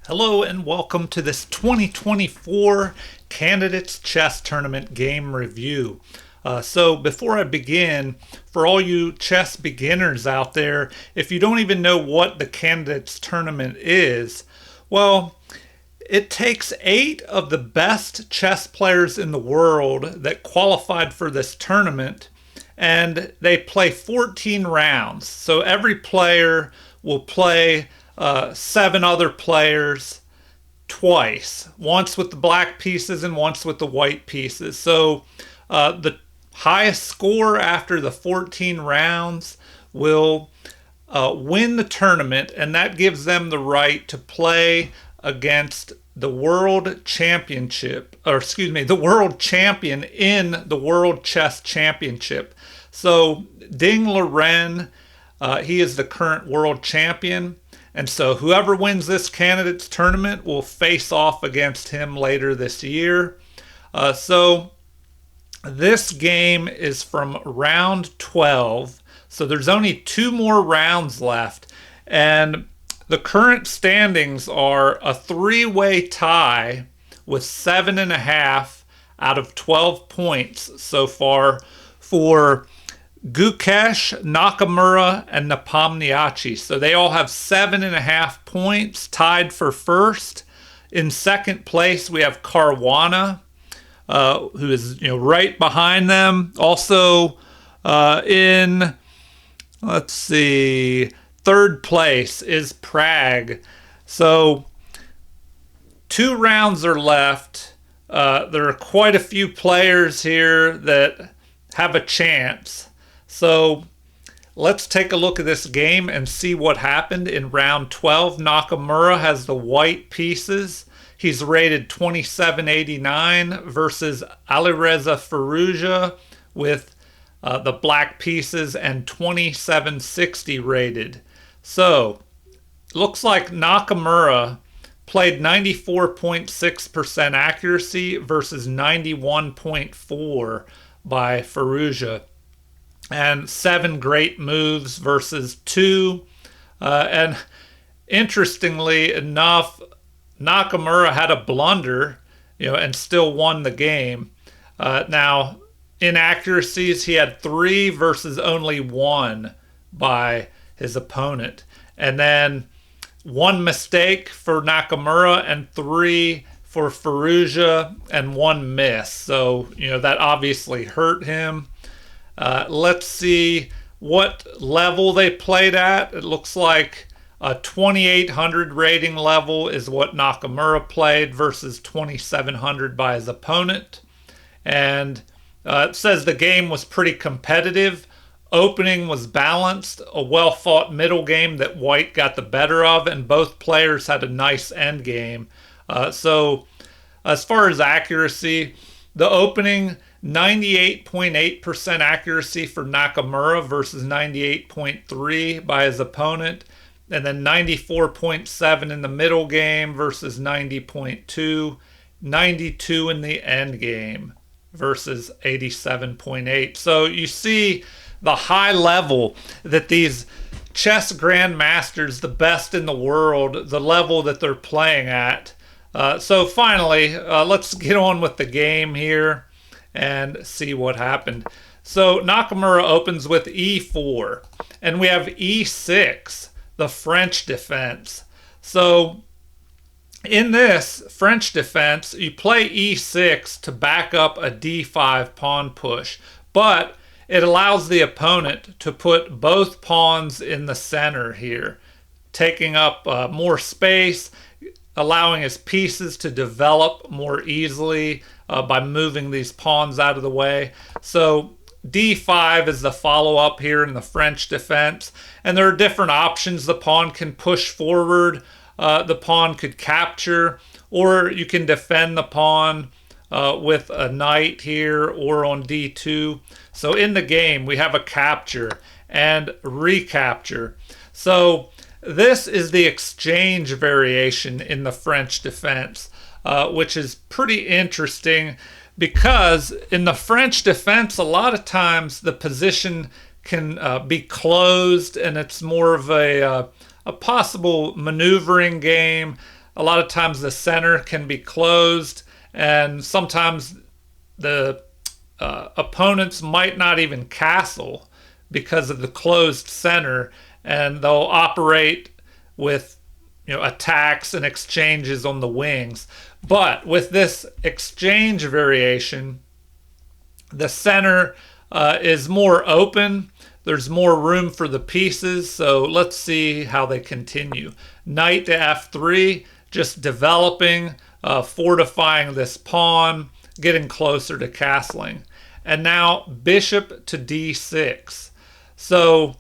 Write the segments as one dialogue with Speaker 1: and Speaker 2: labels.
Speaker 1: Hello and welcome to this 2024 Candidates Chess Tournament game review. So before I begin, for all you chess beginners out there, if you don't even know what the Candidates Tournament is, well, it takes 8 of the best chess players in the world that qualified for this tournament, and they play 14 rounds. So every player will play 7 other players twice, once with the black pieces and once with the white pieces. So the highest score after the 14 rounds will win the tournament, and that gives them the right to play against the world championship, or excuse me, the world champion in the World Chess Championship. So Ding Liren, he is the current world champion. And so whoever wins this candidates tournament will face off against him later this year. So this game is from round 12. So there's only 2 more rounds left. And the current standings are a 3-way tie with 7.5 out of 12 points so far for Gukesh, Nakamura, and Nepomniachtchi. So they all have 7.5 points, tied for first. In second place, we have Caruana, who is right behind them. Also in, let's see, third place is Prague. So 2 rounds are left. There are quite a few players here that have a chance. So let's take a look at this game and see what happened in round 12. Nakamura has the white pieces. He's rated 2789 versus Alireza Firouzja with the black pieces and 2760 rated. So looks like Nakamura played 94.6% accuracy versus 91.4% by Firouzja. And 7 great moves versus 2. And interestingly enough, Nakamura had a blunder, and still won the game. Now, inaccuracies, he had 3 versus only 1 by his opponent. And then 1 mistake for Nakamura and 3 for Firouzja and 1 miss. So, that obviously hurt him. Let's see what level they played at. It looks like a 2800 rating level is what Nakamura played versus 2700 by his opponent. And it says the game was pretty competitive. Opening was balanced, a well-fought middle game that white got the better of, and both players had a nice end game. So as far as accuracy, the opening 98.8% accuracy for Nakamura versus 98.3% by his opponent, and then 94.7% in the middle game versus 90.2%, 92% in the end game versus 87.8%. So you see the high level that these chess grandmasters, the best in the world, the level that they're playing at. So finally, let's get on with the game here and see what happened. So Nakamura opens with e4, and we have e6, the French defense. So in this French defense, you play e6 to back up a d5 pawn push, but it allows the opponent to put both pawns in the center here, taking up more space, allowing his pieces to develop more easily by moving these pawns out of the way. So d5 is the follow-up here in the French defense. And there are different options. The pawn can push forward. The pawn could capture. Or you can defend the pawn with a knight here or on d2. So in the game, we have a capture and recapture. So this is the exchange variation in the French defense, which is pretty interesting because in the French defense, a lot of times the position can be closed and it's more of a possible maneuvering game. a lot of times the center can be closed, and sometimes the opponents might not even castle because of the closed center, and they'll operate with attacks and exchanges on the wings. But with this exchange variation, the center is more open. There's more room for the pieces. So let's see how they continue. Knight to f3, just developing, fortifying this pawn, getting closer to castling. And now bishop to d6. So,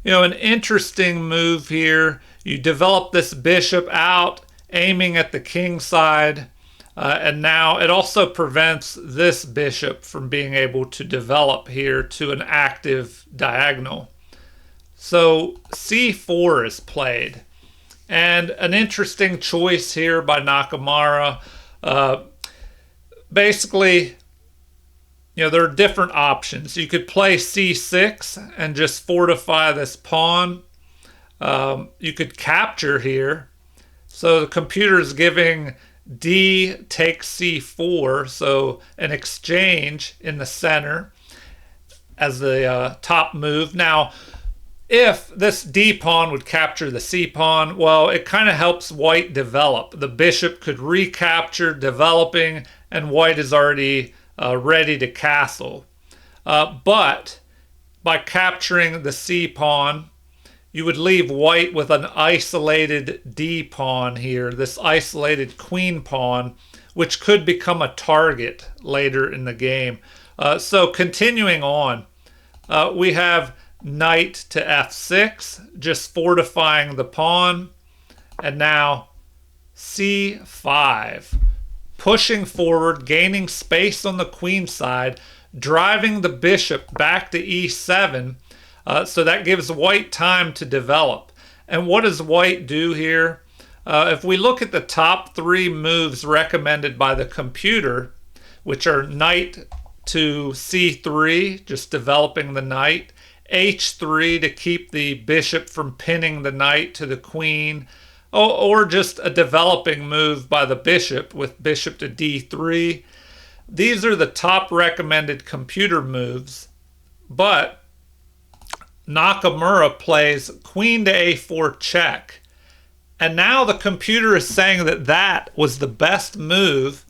Speaker 1: an interesting move here. You develop this bishop out, aiming at the king side. And now it also prevents this bishop from being able to develop here to an active diagonal. So c4 is played. And an interesting choice here by Nakamura. Basically, there are different options. You could play c6 and just fortify this pawn. You could capture here. So the computer is giving d takes c4, so an exchange in the center as the top move. Now, if this d pawn would capture the c pawn, well, it kind of helps white develop. The bishop could recapture, developing, and white is already ready to castle. But by capturing the c pawn, you would leave white with an isolated d pawn here, this isolated queen pawn, which could become a target later in the game. So continuing on, we have knight to f6, just fortifying the pawn. And now c5, pushing forward, gaining space on the queen side, driving the bishop back to e7. So that gives white time to develop. And what does white do here? If we look at the top three moves recommended by the computer, which are knight to c3, just developing the knight, h3 to keep the bishop from pinning the knight to the queen, or just a developing move by the bishop with bishop to d3. These are the top recommended computer moves, but Nakamura plays queen to a4 check. And now the computer is saying that that was the best move,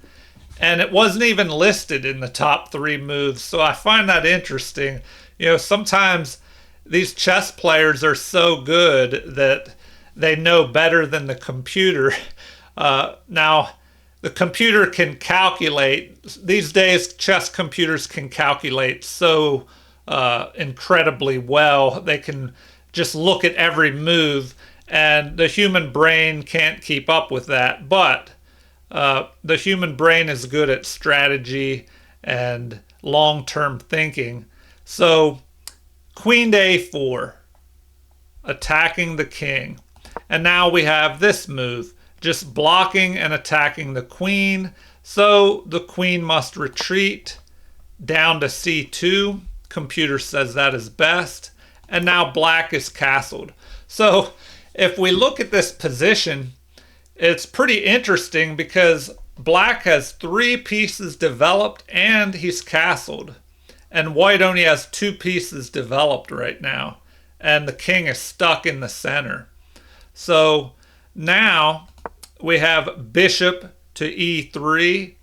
Speaker 1: and it wasn't even listed in the top three moves. So I find that interesting. Sometimes these chess players are so good that they know better than the computer. Now, the computer can calculate. These days, chess computers can calculate so incredibly well. They can just look at every move, and the human brain can't keep up with that. But the human brain is good at strategy and long-term thinking. So queen to a4, attacking the king. And now we have this move, just blocking and attacking the queen. So the queen must retreat down to c2. Computer says that is best. And now black is castled. So if we look at this position, it's pretty interesting because black has three pieces developed and he's castled. And white only has two pieces developed right now. And the king is stuck in the center. So now we have bishop to e3,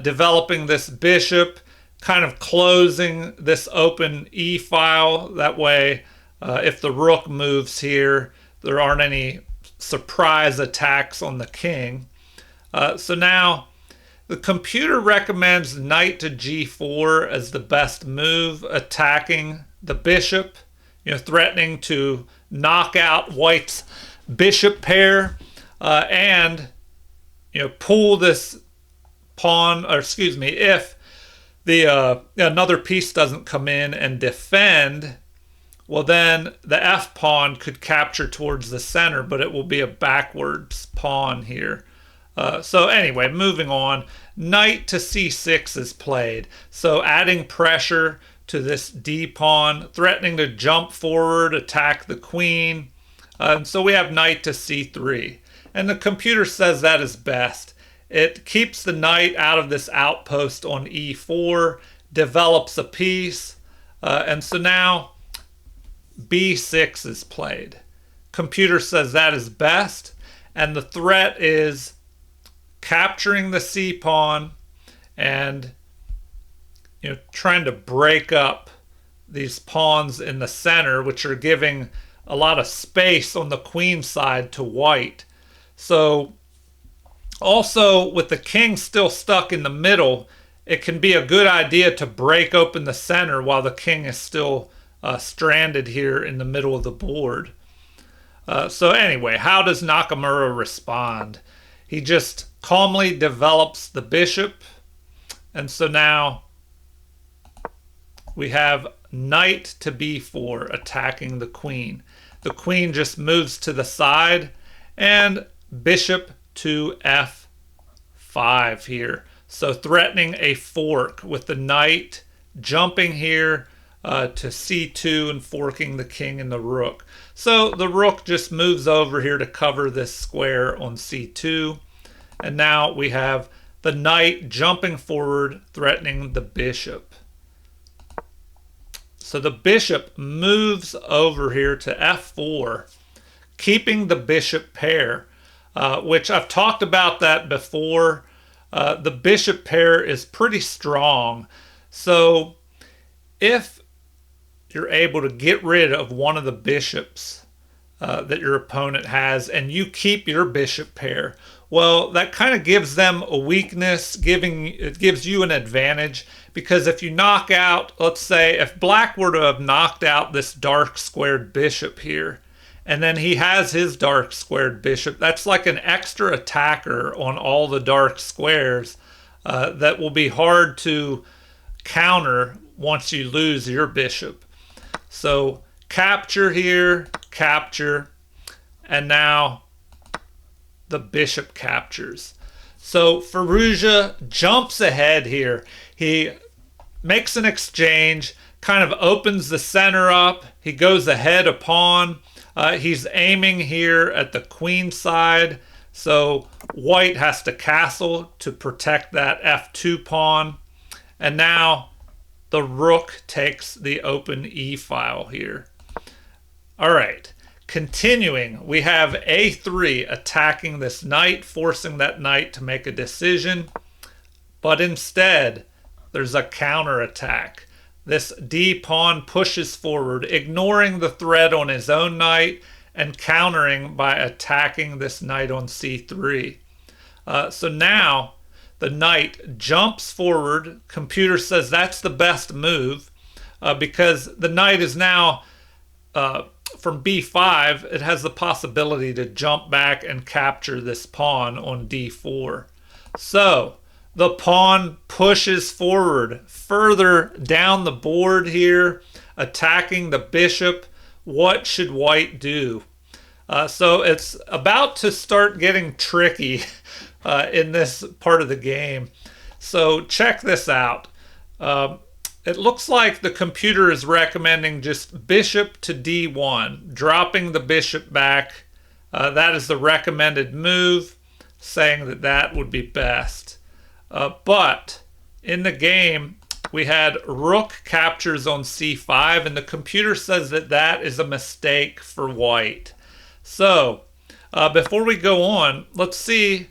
Speaker 1: developing this bishop, kind of closing this open e file. That way, if the rook moves here, there aren't any surprise attacks on the king. So now the computer recommends knight to g4 as the best move, attacking the bishop, threatening to knock out white's bishop pair, and pull this pawn, or excuse me, if the another piece doesn't come in and defend, well, then the f pawn could capture towards the center, but it will be a backwards pawn here. So anyway, moving on, knight to c6 is played. So adding pressure to this d pawn, threatening to jump forward, attack the queen. And so we have knight to c3. and the computer says that is best. It keeps the knight out of this outpost on e4, develops a piece, and so now b6 is played. Computer says that is best, and the threat is capturing the c pawn and trying to break up these pawns in the center, which are giving a lot of space on the queen side to white. So also with the king still stuck in the middle, it can be a good idea to break open the center while the king is still stranded here in the middle of the board. So anyway, how does Nakamura respond? He just calmly develops the bishop, and so now we have knight to b4 attacking the queen. The queen just moves to the side, and bishop to f5 here. So threatening a fork with the knight jumping here to c2 and forking the king and the rook. So the rook just moves over here to cover this square on c2. And now we have the knight jumping forward, threatening the bishop. So the bishop moves over here to f4, keeping the bishop pair, which I've talked about that before. The bishop pair is pretty strong. So if you're able to get rid of one of the bishops that your opponent has and you keep your bishop pair, well, that kind of gives them a weakness, it gives you an advantage, because if you knock out, let's say if black were to have knocked out this dark squared bishop here, and then he has his dark squared bishop, that's like an extra attacker on all the dark squares that will be hard to counter once you lose your bishop. So capture here, capture, and now the bishop captures. So Firouzja jumps ahead here. He makes an exchange, kind of opens the center up. He goes ahead a pawn. He's aiming here at the queen side. So white has to castle to protect that f2 pawn. And now the rook takes the open e file here. All right. Continuing, we have a3 attacking this knight, forcing that knight to make a decision. But instead, there's a counterattack. This d pawn pushes forward, ignoring the threat on his own knight and countering by attacking this knight on c3. So now the knight jumps forward. Computer says that's the best move because the knight is now from b5, it has the possibility to jump back and capture this pawn on d4. So the pawn pushes forward further down the board here, attacking the bishop. What should white do? So it's about to start getting tricky in this part of the game. So check this out. It looks like the computer is recommending just bishop to d1, dropping the bishop back. That is the recommended move, saying that that would be best. But in the game, we had rook captures on c5, and the computer says that that is a mistake for white. So before we go on, let's see,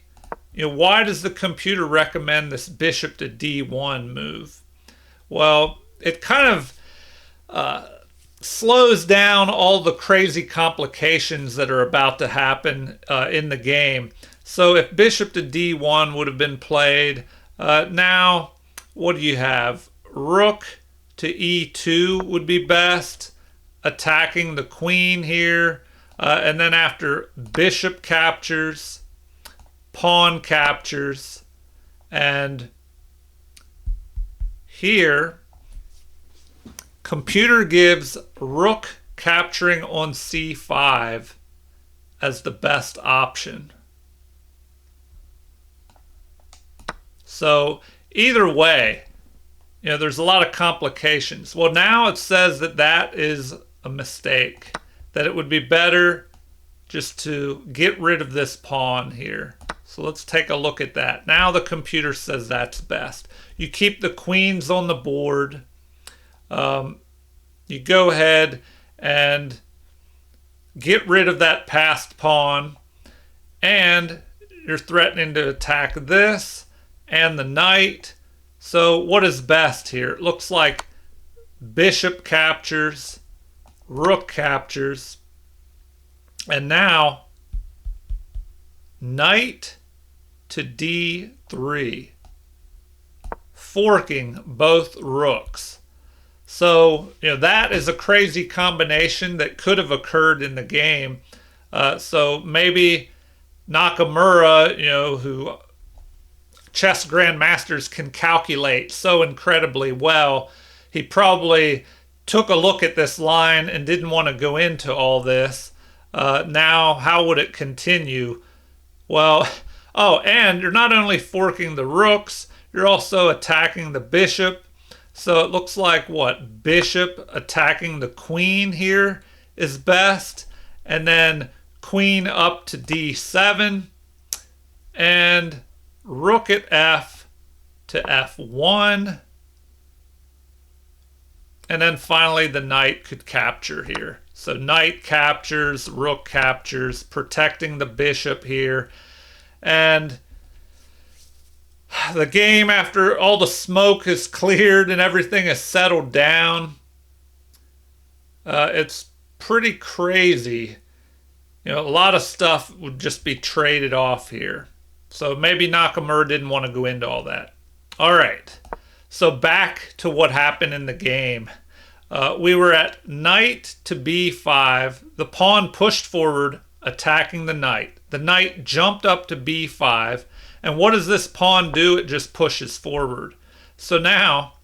Speaker 1: why does the computer recommend this bishop to d1 move? Well, it kind of slows down all the crazy complications that are about to happen in the game. So if bishop to d1 would have been played, now what do you have? Rook to e2 would be best, attacking the queen here. And then after bishop captures, pawn captures, and here, computer gives rook capturing on c5 as the best option. So either way, there's a lot of complications. Well, now it says that that is a mistake, that it would be better just to get rid of this pawn here. So let's take a look at that. Now the computer says that's best. You keep the queens on the board. You go ahead and get rid of that passed pawn, and you're threatening to attack this and the knight. So what is best here? It looks like bishop captures, rook captures, and now knight to d3, forking both rooks. So, that is a crazy combination that could have occurred in the game. So maybe Nakamura, who chess grandmasters can calculate so incredibly well, he probably took a look at this line and didn't want to go into all this. Now, how would it continue? Well, and you're not only forking the rooks, you're also attacking the bishop. So it looks like bishop attacking the queen here is best. And then queen up to d7. And rook at f to f1. And then finally the knight could capture here. So knight captures, rook captures, protecting the bishop here. And the game, after all the smoke is cleared and everything is settled down, it's pretty crazy. A lot of stuff would just be traded off here. So maybe Nakamura didn't want to go into all that. All right. So back to what happened in the game. We were at knight to b5. The pawn pushed forward, attacking the knight. The knight jumped up to b5. And what does this pawn do? It just pushes forward. So now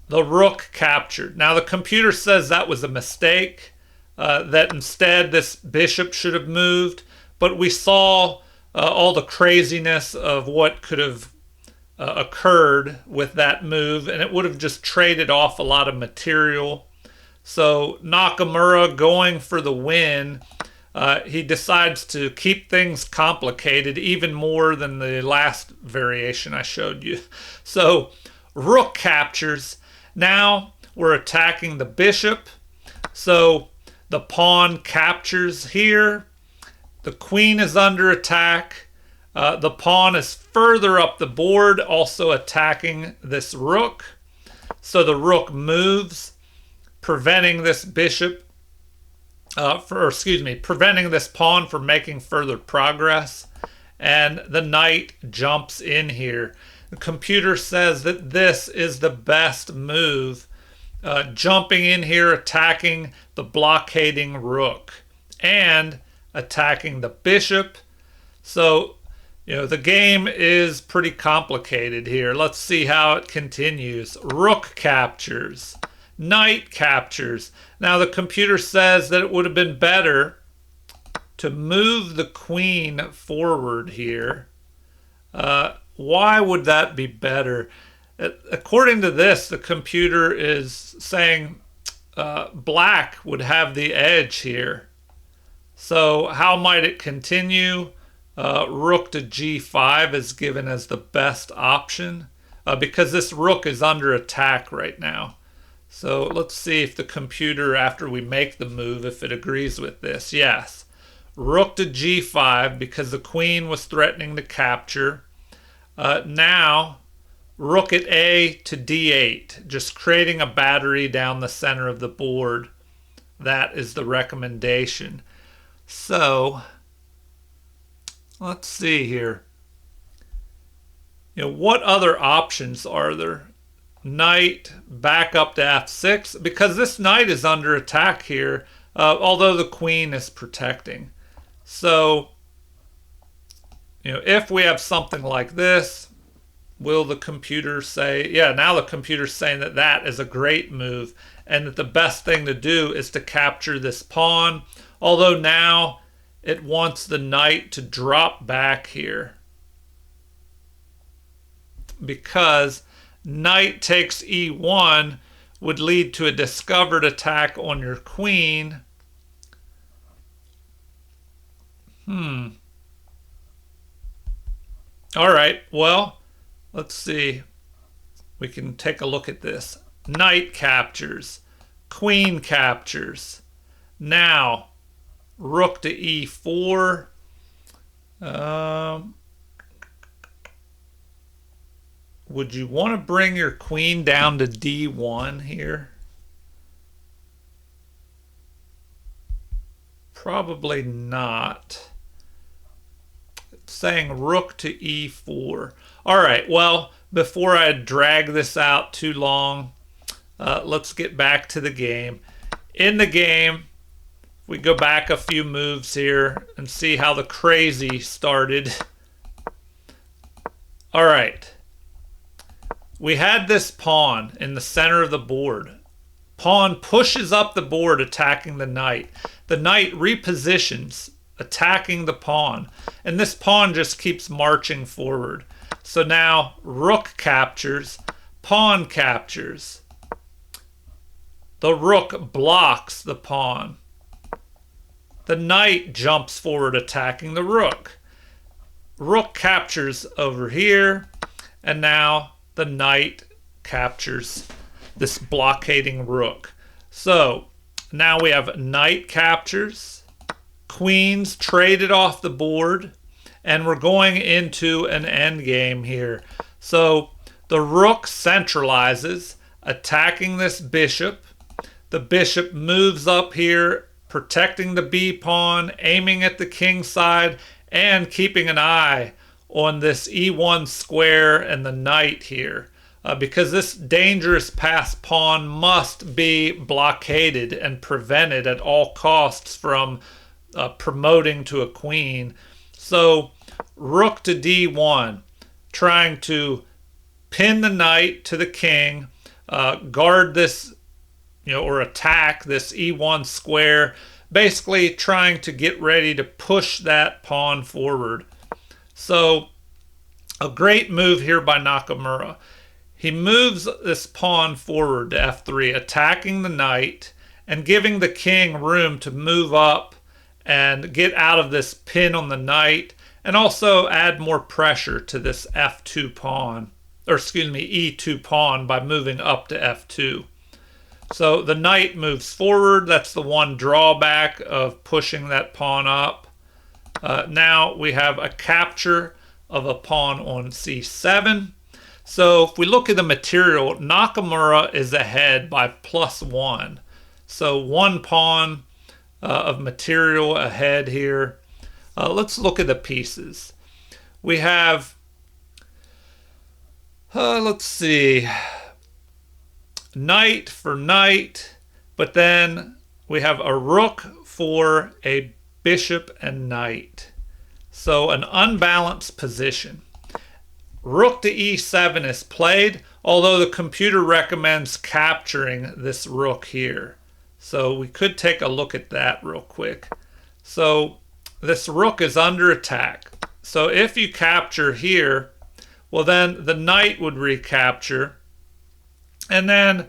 Speaker 1: the rook captured. Now the computer says that was a mistake, that instead this bishop should have moved. But we saw all the craziness of what could have occurred with that move, and it would have just traded off a lot of material. So Nakamura, going for the win, he decides to keep things complicated even more than the last variation I showed you. So rook captures. Now we're attacking the bishop. So the pawn captures here. The queen is under attack. The pawn is further up the board, also attacking this rook. So the rook moves, preventing this bishop, preventing this pawn from making further progress. And the knight jumps in here. The computer says that this is the best move, jumping in here, attacking the blockading rook and attacking the bishop. So the game is pretty complicated here. Let's see how it continues. Rook captures. Knight captures. Now the computer says that it would have been better to move the queen forward here. Why would that be better? According to this, the computer is saying black would have the edge here. So how might it continue? Rook to g5 is given as the best option because this rook is under attack right now. So let's see if the computer, after we make the move, if it agrees with this. Yes. Rook to g5 because the queen was threatening to capture. Now, rook at a to d8, just creating a battery down the center of the board. That is the recommendation. So let's see here. What other options are there? Knight back up to f6, because this knight is under attack here, although the queen is protecting. So, if we have something like this, will the computer say, yeah, now the computer's saying that that is a great move and that the best thing to do is to capture this pawn, although now it wants the knight to drop back here because knight takes e1 would lead to a discovered attack on your queen. Hmm. All right. Well, let's see. We can take a look at this. Knight captures. Queen captures. Now, rook to e4. Um, would you want to bring your queen down to d1 here? Probably not. It's saying rook to e4. All right, well, before I drag this out too long, let's get back to the game. In the game, we go back a few moves here and see how the crazy started. All right. We had this pawn in the center of the board. Pawn pushes up the board attacking the knight. The knight repositions attacking the pawn. And this pawn just keeps marching forward. So now rook captures, pawn captures. The rook blocks the pawn. The knight jumps forward attacking the rook. Rook captures over here, and now the knight captures this blockading rook. So now we have knight captures, queens traded off the board, and we're going into an endgame here. So the rook centralizes, attacking this bishop. The bishop moves up here, protecting the b pawn, aiming at the king side, and keeping an eye on this e1 square and the knight here. Because this dangerous passed pawn must be blockaded and prevented at all costs from promoting to a queen. So rook to d1, trying to pin the knight to the king, guard this, or attack this e1 square, basically trying to get ready to push that pawn forward. So a great move here by Nakamura. He moves this pawn forward to f3, attacking the knight and giving the king room to move up and get out of this pin on the knight, and also add more pressure to this f2 pawn, or excuse me, e2 pawn by moving up to f2. So the knight moves forward. That's the one drawback of pushing that pawn up. Now we have a capture of a pawn on c7. So if we look at the material, Nakamura is ahead by +1. So one pawn of material ahead here. Let's look at the pieces. We have, let's see, knight for knight, but then we have a rook for a bishop and knight. So an unbalanced position. Rook to e7 is played, although the computer recommends capturing this rook here. So we could take a look at that real quick. So this rook is under attack. So if you capture here, well then the knight would recapture. And then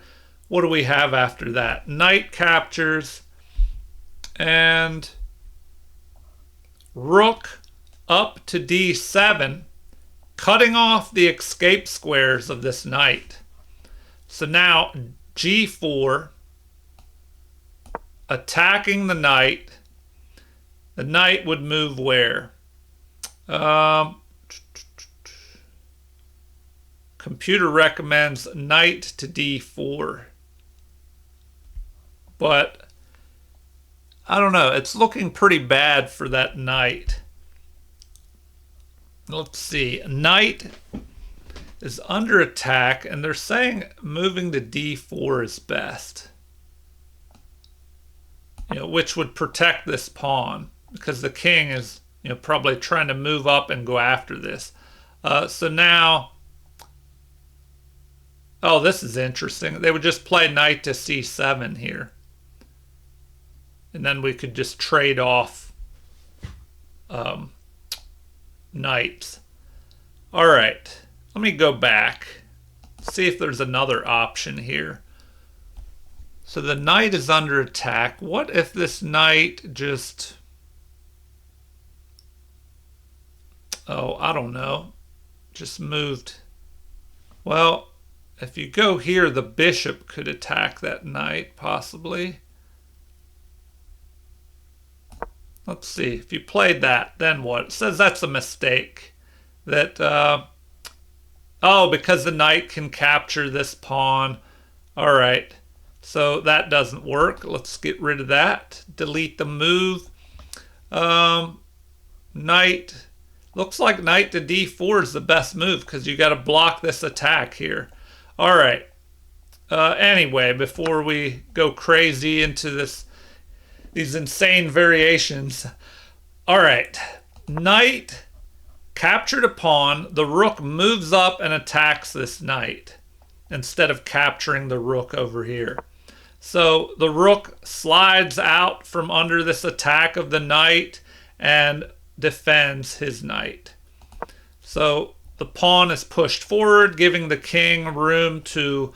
Speaker 1: what do we have after that? Knight captures and rook up to d7, cutting off the escape squares of this knight. So now g4, attacking the knight. The knight would move where? Computer recommends knight to d4. But I don't know. It's looking pretty bad for that knight. Let's see. Knight is under attack, and they're saying moving to d4 is best. Which would protect this pawn, because the king is, probably trying to move up and go after this. So now, oh, this is interesting. They would just play knight to c7 here. And then we could just trade off knights. All right, let me go back, see if there's another option here. So the knight is under attack. What if this knight just Oh, I don't know. Just moved. Well, if you go here, the bishop could attack that knight, possibly. Let's see. If you played that, then what? It says that's a mistake. That, oh, because the knight can capture this pawn. All right. So that doesn't work. Let's get rid of that. Delete the move. Knight. Looks like knight to d4 is the best move because you got to block this attack here. All right. Anyway, before we go crazy into these insane variations. All right. Knight captured a pawn. The rook moves up and attacks this knight instead of capturing the rook over here. So the rook slides out from under this attack of the knight and defends his knight. So the pawn is pushed forward, giving the king room to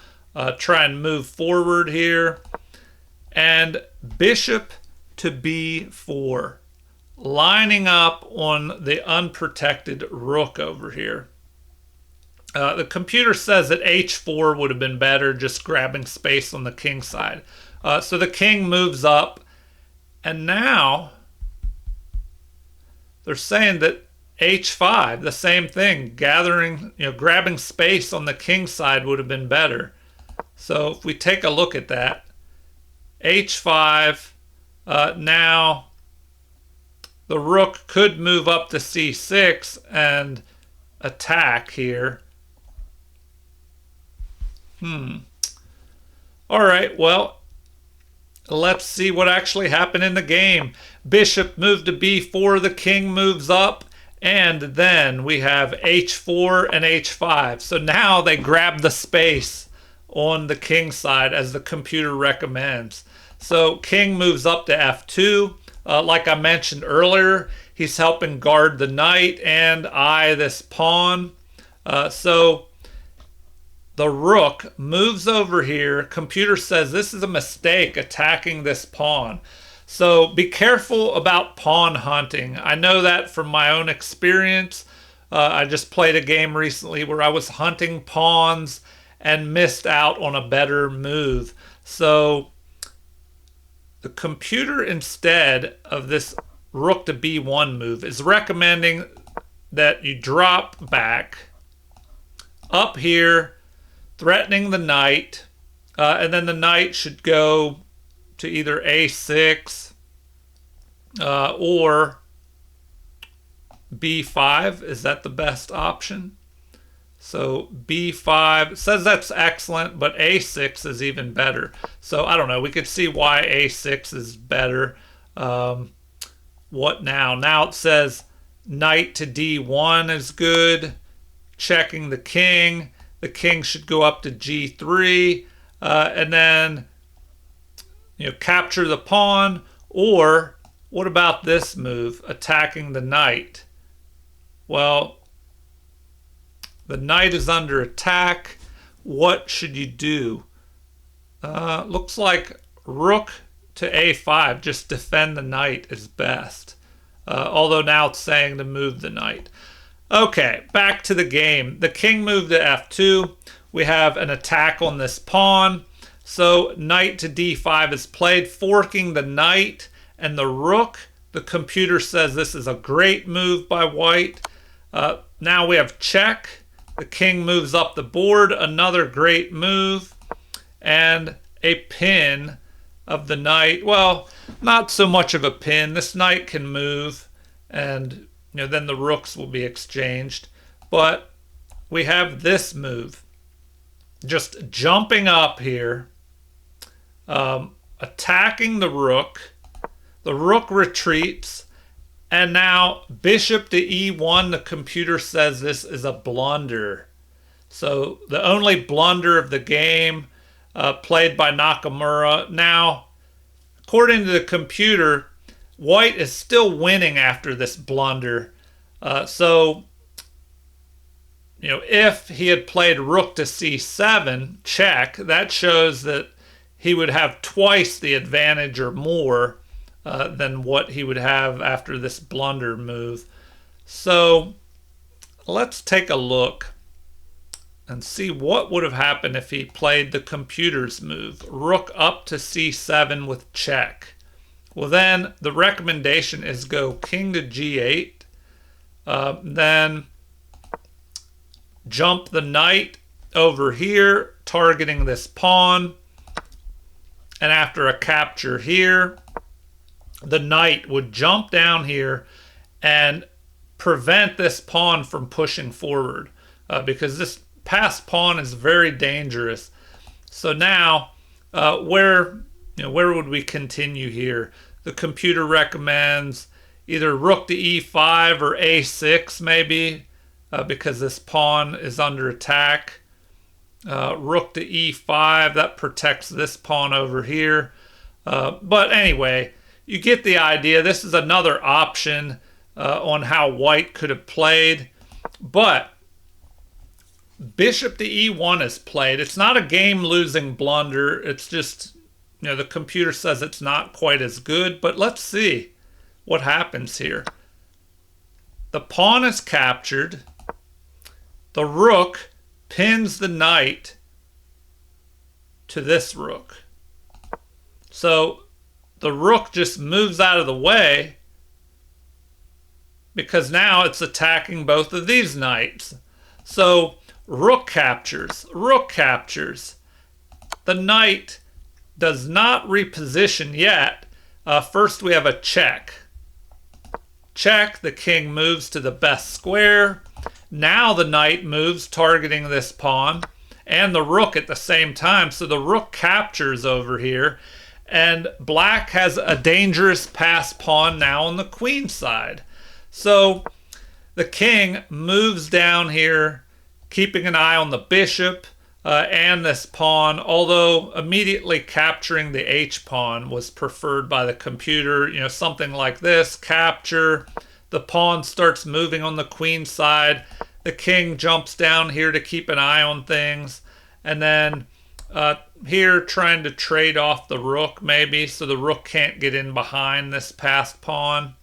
Speaker 1: try and move forward here. And bishop to b4, lining up on the unprotected rook over here. The computer says that h4 would have been better, just grabbing space on the king side. So the king moves up, and now they're saying that h5, the same thing, grabbing space on the king side would have been better. So if we take a look at that, h5, now the rook could move up to c6 and attack here. All right, well, let's see what actually happened in the game. Bishop moved to b4, the king moves up, and then we have h4 and h5. So now they grab the space on the king side as the computer recommends. So king moves up to f2. Like I mentioned earlier, he's helping guard the knight and this pawn. So the rook moves over here. Computer says this is a mistake, attacking this pawn. So be careful about pawn hunting. I know that from my own experience. I just played a game recently where I was hunting pawns and missed out on a better move. So the computer, instead of this rook to b1 move, is recommending that you drop back up here, threatening the knight, and then the knight should go to either a6 or b5. Is that the best option? So b5 says that's excellent, but a6 is even better. So I don't know. We could see why a6 is better. What now? Now it says knight to d1 is good. Checking the king. The king should go up to g3, and then capture the pawn. Or what about this move, attacking the knight? Well, the knight is under attack. What should you do? Looks like rook to a5, just defend the knight is best. Although now it's saying to move the knight. Okay, back to the game. The king moved to f2. We have an attack on this pawn. So knight to d5 is played, forking the knight and the rook. The computer says this is a great move by white. Now we have check. The king moves up the board, another great move, and a pin of the knight. Well, not so much of a pin. This knight can move, and then the rooks will be exchanged. But we have this move, just jumping up here, attacking the rook. The rook retreats. And now bishop to e1, the computer says this is a blunder. So the only blunder of the game, played by Nakamura. Now, according to the computer, white is still winning after this blunder. So if he had played rook to c7, check, that shows that he would have twice the advantage or more than what he would have after this blunder move. So let's take a look and see what would have happened if he played the computer's move. Rook up to c7 with check. Well, then the recommendation is go king to g8. Then jump the knight over here, targeting this pawn. And after a capture here, the knight would jump down here and prevent this pawn from pushing forward, because this passed pawn is very dangerous. So now, where would we continue here? The computer recommends either rook to e5 or a6 maybe, because this pawn is under attack. Rook to e5, that protects this pawn over here. But anyway, you get the idea. This is another option on how white could have played. But bishop to e1 is played. It's not a game-losing blunder. It's just, the computer says it's not quite as good. But let's see what happens here. The pawn is captured. The rook pins the knight to this rook. So the rook just moves out of the way because now it's attacking both of these knights. So rook captures, rook captures. The knight does not reposition yet. First we have a check. Check, the king moves to the best square. Now the knight moves, targeting this pawn and the rook at the same time. So the rook captures over here. And black has a dangerous passed pawn now on the queen side. So the king moves down here, keeping an eye on the bishop and this pawn, although immediately capturing the h-pawn was preferred by the computer. Something like this, capture. The pawn starts moving on the queen side. The king jumps down here to keep an eye on things. And then here trying to trade off the rook maybe, so the rook can't get in behind this passed pawn.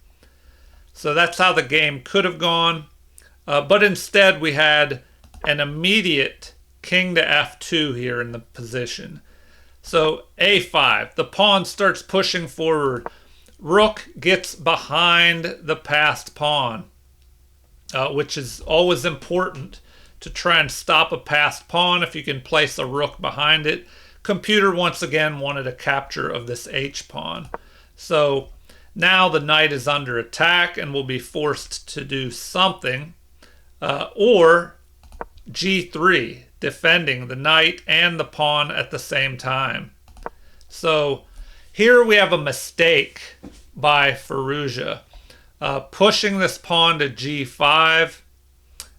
Speaker 1: So that's how the game could have gone. But instead we had an immediate king to f2 here in the position. So a5, the pawn starts pushing forward. Rook gets behind the passed pawn, which is always important to try and stop a passed pawn if you can place a rook behind it. Computer once again wanted a capture of this h-pawn. So now the knight is under attack and will be forced to do something. Or g3, defending the knight and the pawn at the same time. So here we have a mistake by Firouzja, pushing this pawn to g5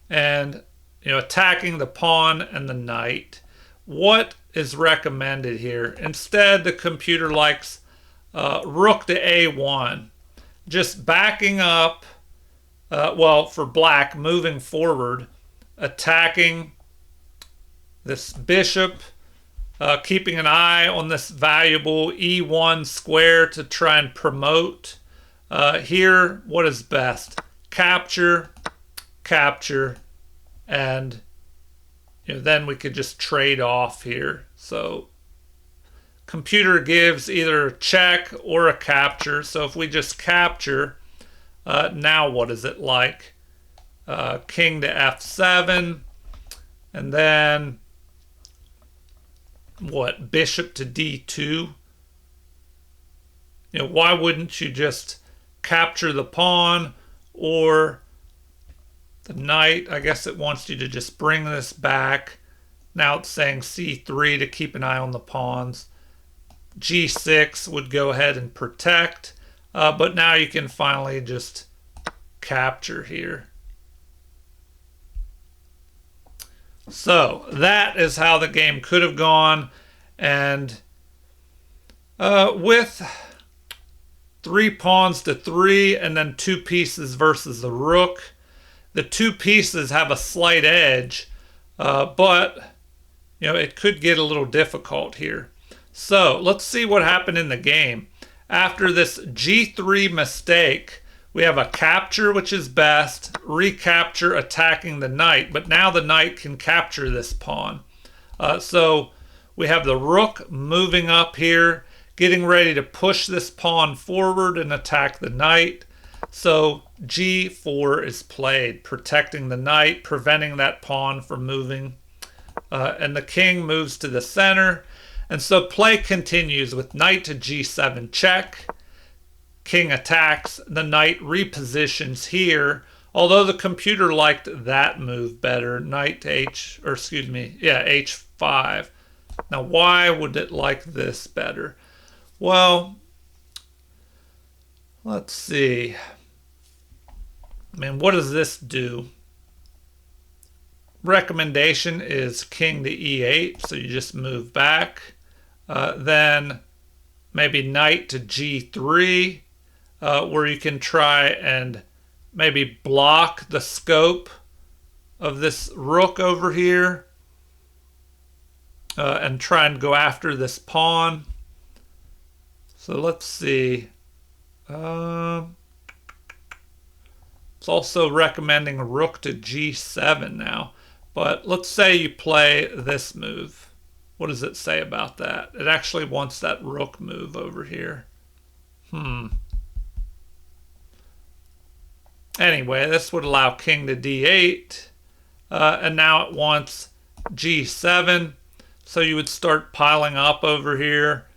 Speaker 1: and attacking the pawn and the knight. What is recommended here? Instead, the computer likes rook to a1, just backing up, for black, moving forward, attacking this bishop, keeping an eye on this valuable e1 square to try and promote. Here, what is best? Capture, capture, and then we could just trade off here. So computer gives either a check or a capture. So if we just capture, now what is it like? King to f7, and then what? Bishop to d2. Why wouldn't you just capture the pawn or the knight? I guess it wants you to just bring this back. Now it's saying c3 to keep an eye on the pawns. g6 would go ahead and protect, but now you can finally just capture here. So that is how the game could have gone, and with 3 pawns to 3 and then 2 pieces versus the rook, the 2 pieces have a slight edge, but it could get a little difficult here. So let's see what happened in the game. After this g3 mistake, We have a capture, which is best, recapture attacking the knight, but now the knight can capture this pawn. So we have the rook moving up here, getting ready to push this pawn forward and attack the knight. So g4 is played, protecting the knight, preventing that pawn from moving. And the king moves to the center. And so play continues with knight to g7 check. King attacks. The knight repositions here. Although the computer liked that move better, knight to h5. Now, why would it like this better? Well, let's see. I mean, what does this do? Recommendation is king to e8, so you just move back. Then maybe knight to g3, where you can try and maybe block the scope of this rook over here and try and go after this pawn. So let's see. It's also recommending rook to g7 now. But let's say you play this move. What does it say about that? It actually wants that rook move over here. Anyway, this would allow king to d8. And now it wants g7. So you would start piling up over here.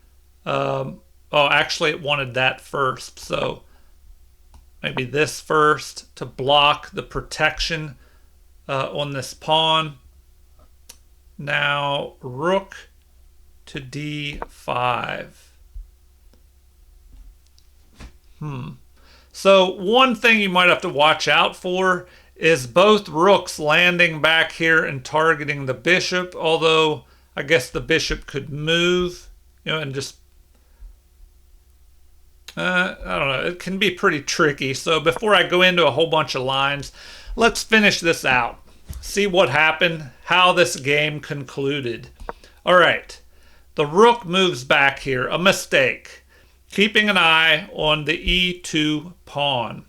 Speaker 1: Actually it wanted that first. So maybe this first to block the protection on this pawn. Now rook to d5. So one thing you might have to watch out for is both rooks landing back here and targeting the bishop, although I guess the bishop could move, and just I don't know, it can be pretty tricky. So before I go into a whole bunch of lines, let's finish this out. See what happened, how this game concluded. All right, the rook moves back here, a mistake. Keeping an eye on the e2 pawn.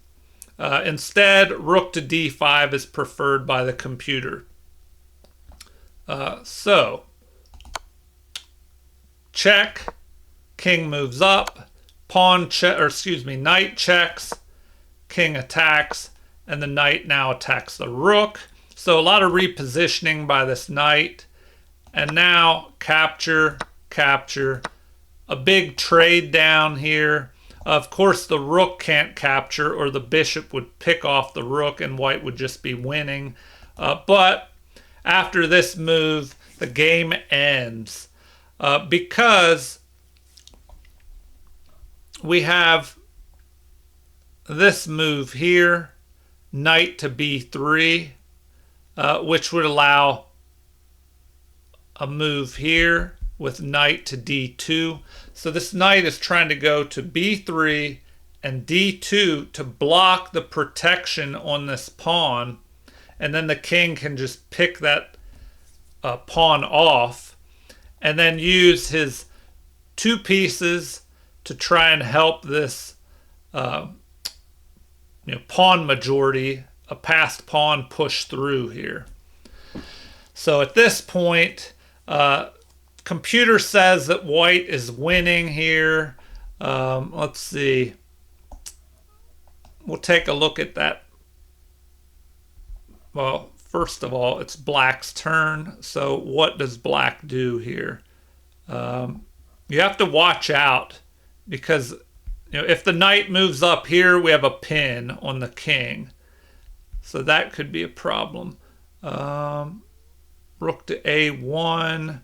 Speaker 1: Instead, rook to d5 is preferred by the computer. So, check, king moves up, knight checks, king attacks, and the knight now attacks the rook. So a lot of repositioning by this knight. And now capture, capture, a big trade down here. Of course, the rook can't capture, or the bishop would pick off the rook and white would just be winning. But after this move, the game ends because we have this move here, knight to b3, which would allow a move here with knight to d2. So this knight is trying to go to b3 and d2 to block the protection on this pawn, and then the king can just pick that pawn off and then use his two pieces to try and help this pawn majority, a passed pawn, push through here. So at this point, computer says that white is winning here. Let's see. We'll take a look at that. Well, first of all, it's black's turn. So what does black do here? You have to watch out because if the knight moves up here, we have a pin on the king. So that could be a problem. Rook to a1.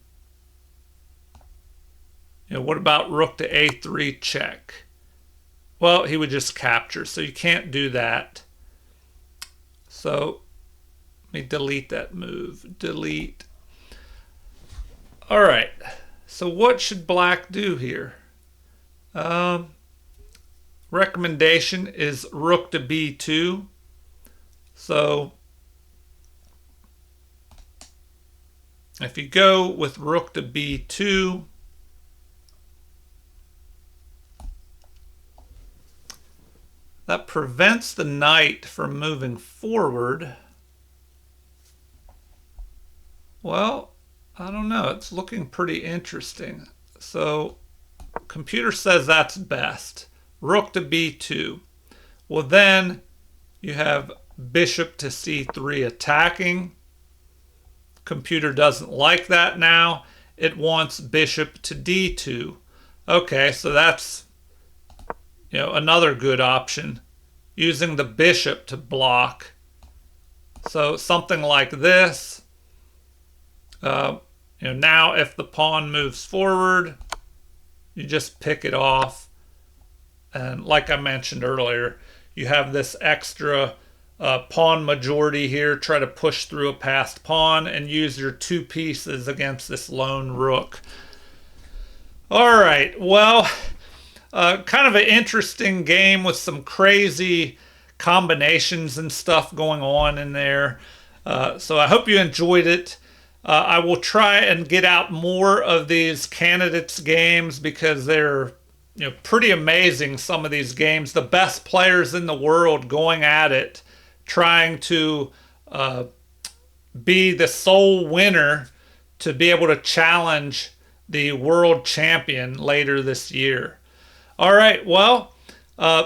Speaker 1: What about rook to a3 check? Well, he would just capture, so you can't do that. So let me delete that move. Delete. All right. So what should black do here? Recommendation is rook to b2. So if you go with rook to b2, that prevents the knight from moving forward. Well, I don't know. It's looking pretty interesting. So, computer says that's best. Rook to b2. Well, then you have bishop to c3 attacking. Computer doesn't like that now. It wants bishop to d2. Okay, so that's another good option, using the bishop to block. So something like this. Now if the pawn moves forward, you just pick it off. And like I mentioned earlier, you have this extra pawn majority here. Try to push through a passed pawn and use your two pieces against this lone rook. All right, well, kind of an interesting game with some crazy combinations and stuff going on in there. So I hope you enjoyed it. I will try and get out more of these candidates games because they're pretty amazing, some of these games. The best players in the world going at it, trying to be the sole winner to be able to challenge the world champion later this year. All right, well,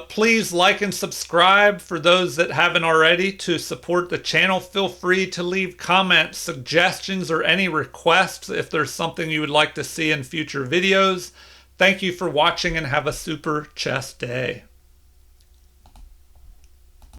Speaker 1: please like and subscribe for those that haven't already to support the channel. Feel free to leave comments, suggestions, or any requests if there's something you would like to see in future videos. Thank you for watching and have a super chess day.